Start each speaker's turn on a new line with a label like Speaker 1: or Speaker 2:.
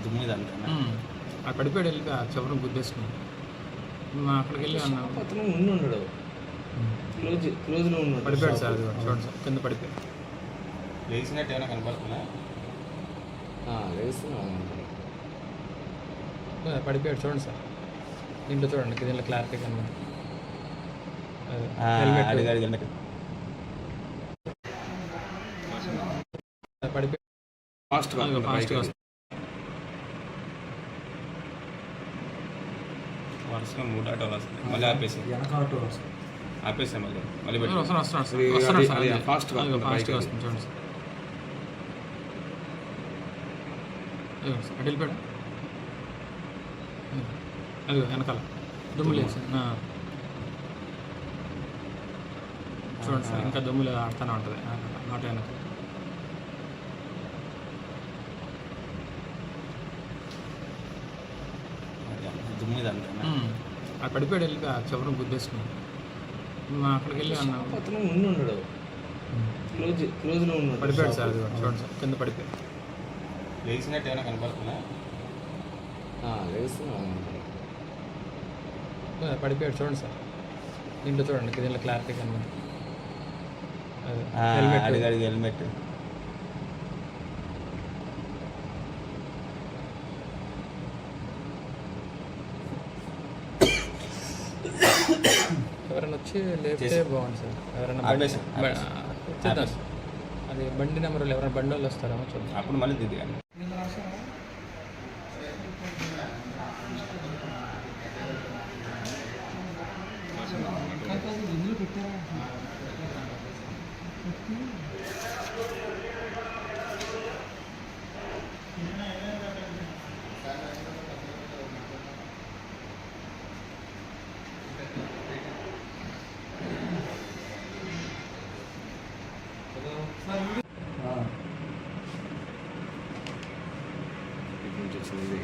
Speaker 1: దుమ్ము ఇదంతా
Speaker 2: ఆ పడిపోయాడు వెళ్ళి ఆ చివరిని గుద్దేసుకుని అక్కడికి వెళ్ళి అన్నా
Speaker 1: అతను ఉండి ఉండడు క్లోజ్లో ఉన్నాడు.
Speaker 2: పడిపోయాడు సార్, అది చూడండి సార్, కింద పడిపోయాడు.
Speaker 1: లేచినట్టు ఏమైనా కనపడుతుందా? లేస్తున్నా
Speaker 2: పడిపోయాడు చూడండి సార్, దీంట్లో చూడండి, దీంట్లో క్లారిటీ కనబడుతుంది. పడిపోయాడు ఫాస్ట్గా వస్తుంది.
Speaker 1: వరుసగా 3 ఆటోలు వస్తాయి, మళ్ళీ ఆపేసాం మళ్ళీ
Speaker 2: వస్తున్నాడు ఫాస్ట్గా వస్తుంది చూడండి సార్. అటు వెళ్ళిపోయాడు, అది వెనకాల దుమ్ము లేదు సార్. చూడండి సార్, ఇంకా దుమ్ములు ఆడుతూనే ఉంటుంది ఆటో వెనక.
Speaker 1: దుమ్ము ఇదంతా
Speaker 2: ఆ పడిపోయాడు వెళ్ళి ఆ చివరిని గుద్దేసుకుని అక్కడికి వెళ్ళి అన్నా
Speaker 1: అతను ఉండి ఉండడు క్లోజ్లో ఉన్నాడు.
Speaker 2: పడిపోయాడు సార్, అది చూడండి సార్, కింద పడిపోయాడు.
Speaker 1: లేచినట్టు ఏమైనా కనపడుతుందా? లేస్తున్నా
Speaker 2: పడిపోయాడు చూడండి సార్, దీంట్లో చూడండి, దీంట్లో క్లారిటీ కనబడుతుంది.
Speaker 1: హెల్మెట్
Speaker 2: ఎవరైనా వచ్చి లేపితే బాగుంది సార్. ఎవరైనా చూద్దాం సార్, అది బండి నెంబర్ ఎవరైనా బండి వాళ్ళు వస్తారేమో చూద్దాం.
Speaker 1: అప్పుడు మళ్ళీ దిద్దాను.
Speaker 3: వచ్చింది.